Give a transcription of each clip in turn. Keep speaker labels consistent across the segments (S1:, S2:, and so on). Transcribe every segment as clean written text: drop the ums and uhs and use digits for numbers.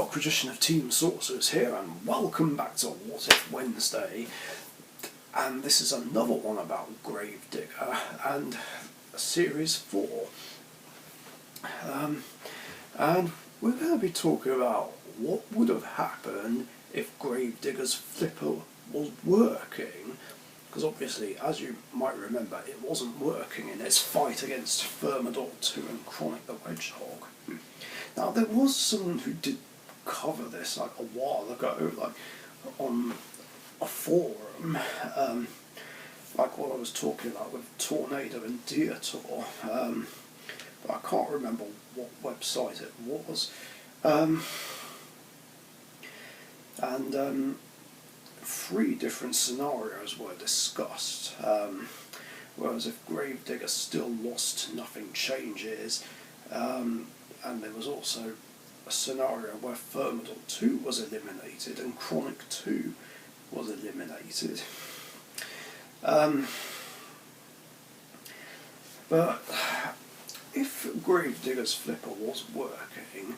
S1: Dark Magician of Team Sorcerers here, and welcome back to What If Wednesday. And this is another one about Gravedigger and Series 4. And we're going to be talking about what would have happened if Gravedigger's flipper was working. Because obviously, as you might remember, it wasn't working in its fight against Thermidor 2 and Chronic the Hedgehog. Now, there was someone who did cover this like a while ago, like on a forum, like what I was talking about with Tornado and Dietor, but I can't remember what website it was. And three different scenarios were discussed, whereas if Gravedigger still lost, nothing changes, and there was also a scenario where Thermidor 2 was eliminated and Chronic 2 was eliminated. But if Gravedigger's flipper was working,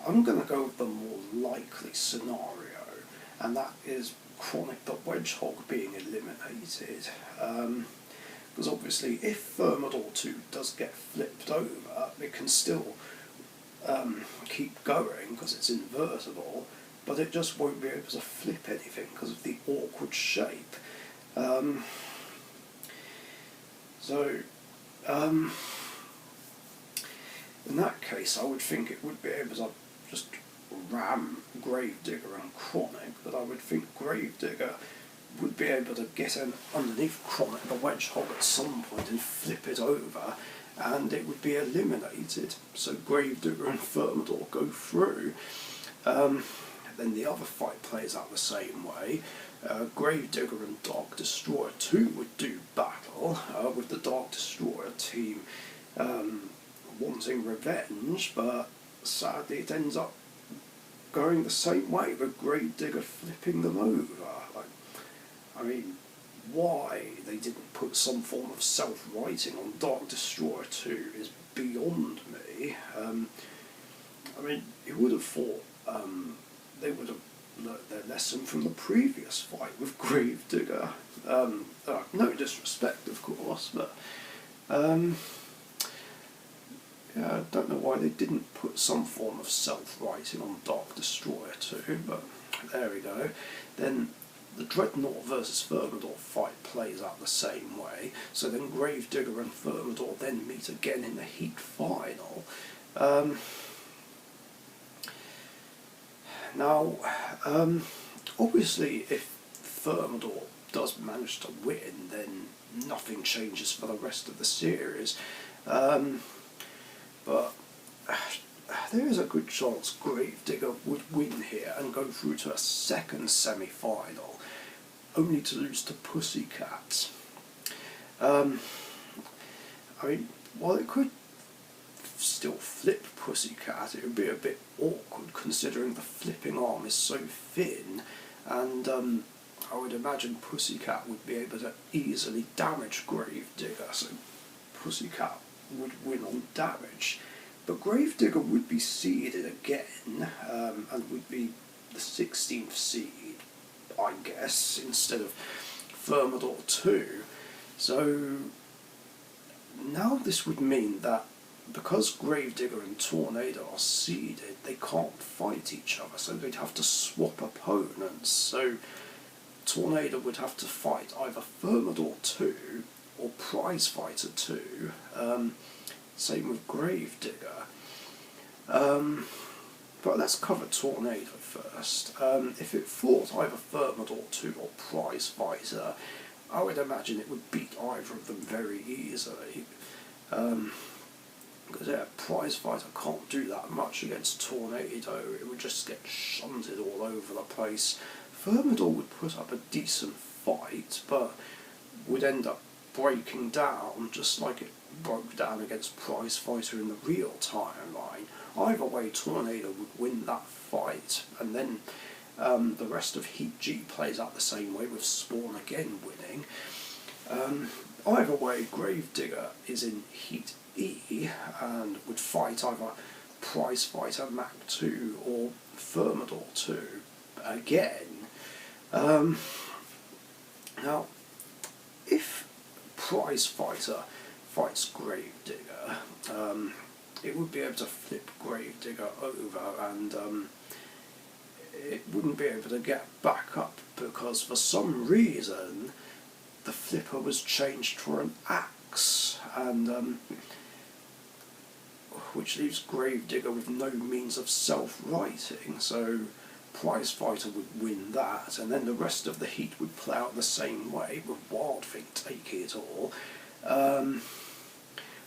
S1: I'm going to go with the more likely scenario, and that is Chronic the Hedgehog being eliminated. Because obviously if Thermidor 2 does get flipped over, it can still keep going because it's invertible, but it just won't be able to flip anything because of the awkward shape. In that case, I would think it would be able to just ram Gravedigger and Chronic, but I would think Gravedigger would be able to get in underneath Chronic the Hedgehog at some point and flip it over, and it would be eliminated. So Gravedigger and Thermidor go through. Then the other fight plays out the same way. Gravedigger and Dark Destroyer 2 would do battle, with the Dark Destroyer team wanting revenge, but sadly it ends up going the same way, with Gravedigger flipping them over. I mean, why they didn't put some form of self-writing on Dark Destroyer 2 is beyond me. I mean, you would have thought they would have learned their lesson from the previous fight with Gravedigger. No disrespect, of course, but yeah, I don't know why they didn't put some form of self-writing on Dark Destroyer 2, but there we go. Then the Dreadnought versus Thermidor fight plays out the same way, so then Gravedigger and Thermidor then meet again in the Heat final. Now, obviously if Thermidor does manage to win, then nothing changes for the rest of the series. But there is a good chance Gravedigger would win here and go through to a second semi-final, only to lose to Pussycat. I mean, while it could still flip Pussycat, it would be a bit awkward considering the flipping arm is so thin, and I would imagine Pussycat would be able to easily damage Gravedigger, so Pussycat would win on damage. But Gravedigger would be seeded again, and would be the 16th seed, I guess, instead of Thermidor 2. So now this would mean that because Gravedigger and Tornado are seeded, they can't fight each other, so they'd have to swap opponents. So Tornado would have to fight either Thermidor 2 or Prizefighter 2. Same with Gravedigger. But let's cover Tornado first. If it fought either Thermidor 2 or Prizefighter, I would imagine it would beat either of them very easily. Because yeah, Prizefighter can't do that much against Tornado, it would just get shunted all over the place. Thermidor would put up a decent fight, but would end up breaking down, just like it broke down against Prizefighter in the real timeline. Either way, Tornado would win that fight, and then the rest of Heat G plays out the same way, with Spawn again winning. Either way, Gravedigger is in Heat E and would fight either Prizefighter Mach 2 or Thermidor 2 again. Now, if Prize Fighter fights Gravedigger, it would be able to flip Gravedigger over, and it wouldn't be able to get back up because for some reason the flipper was changed for an axe, and which leaves Gravedigger with no means of self-righting, so Prize Fighter would win that, and then the rest of the heat would play out the same way, with Wild Thing taking it all.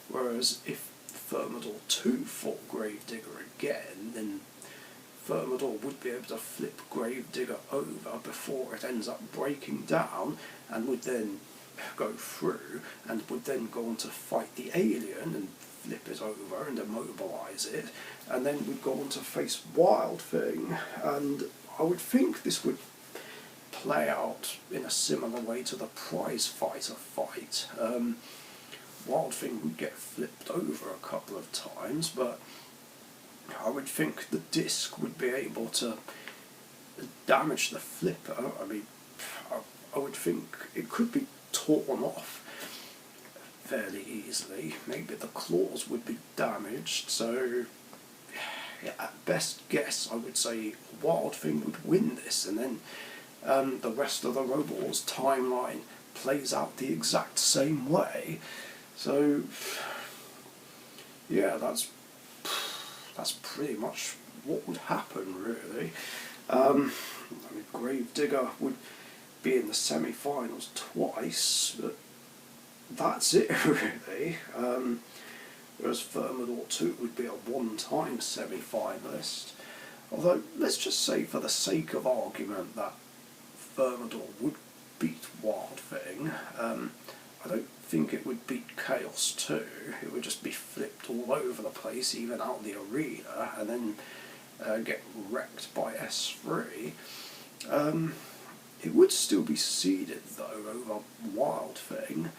S1: Whereas if Thermidor 2 fought Gravedigger again, then Thermidor would be able to flip Gravedigger over before it ends up breaking down, and would then go through, and would then go on to fight the alien and flip it over and immobilise it, and then would go on to face Wild Thing. And I would think this would play out in a similar way to the Prize Fighter fight. Wild Thing would get flipped over a couple of times, but I would think the disc would be able to damage the flipper. I mean, I would think it could be torn off fairly easily. Maybe the claws would be damaged, so yeah, at best guess I would say Wild Thing would win this, and then the rest of the Robot Wars timeline plays out the exact same way. So yeah, that's pretty much what would happen, really. I mean, Gravedigger would be in the semi-finals twice, but that's it, really. Whereas Thermidor 2 would be a one-time semi-finalist. Although, let's just say for the sake of argument that Thermidor would beat Wild Thing, I don't think it would beat Chaos 2. It would just be flipped all over the place, even out the arena, and then get wrecked by S3. It would still be seeded, though, over Wild Thing.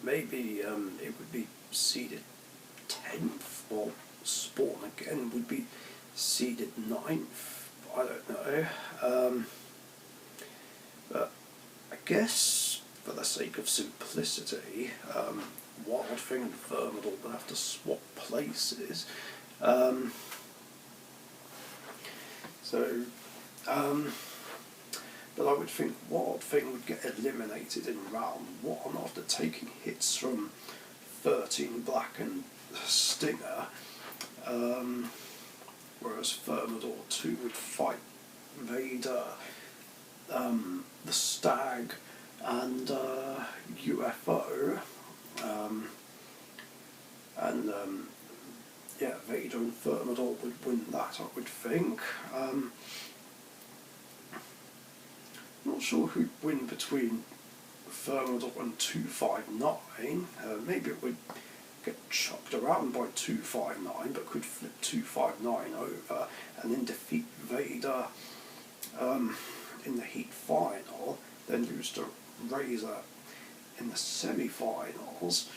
S1: Maybe it would be seeded 10th, or Spawn again would be seeded 9th. I don't know. But I guess for the sake of simplicity, Wild Thing and Thermidor will have to swap places. But I would think Wild Thing would get eliminated in round 1 after taking hits from 13 Black and Stinger, whereas Thermidor 2 would fight Vader, the Stag, and UFO, and yeah, Vader and Thermidor would win that, I would think. Not sure who'd win between Thermidor and 259. Maybe it would get chucked around by 259, but could flip 259 over and then defeat Vader in the Heat final, then lose to Razor in the semi-finals.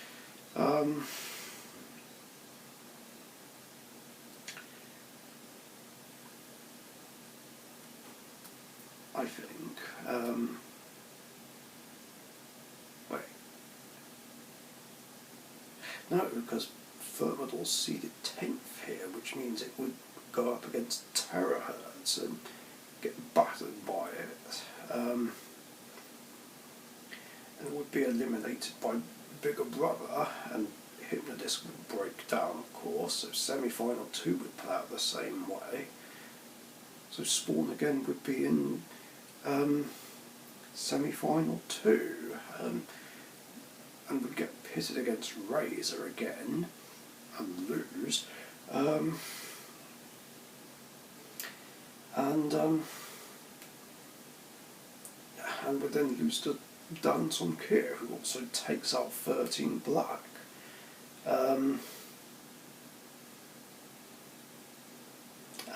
S1: I think. Wait. No, because Thermidor's seeded 10th here, which means it would go up against Terahertz and get battered by it. And it would be eliminated by Bigger Brother, and Hypnodisc would break down, of course, so semi-final 2 would play out the same way. So Spawn again would be in semi-final 2, and would get pitted against Razor again and lose, and would then lose to Danton Kier, who also takes out 13 Black. And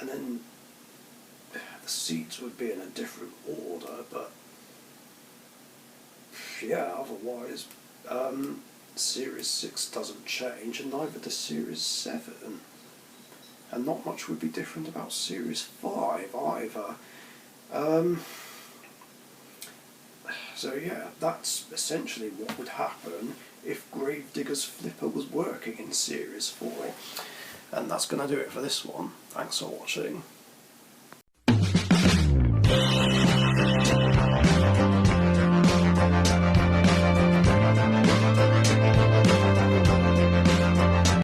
S1: then the seeds would be in a different order, but yeah, otherwise Series 6 doesn't change, and neither does Series 7. And not much would be different about Series 5 either. So yeah, that's essentially what would happen if Gravedigger's flipper was working in Series 4. And that's going to do it for this one. Thanks for watching.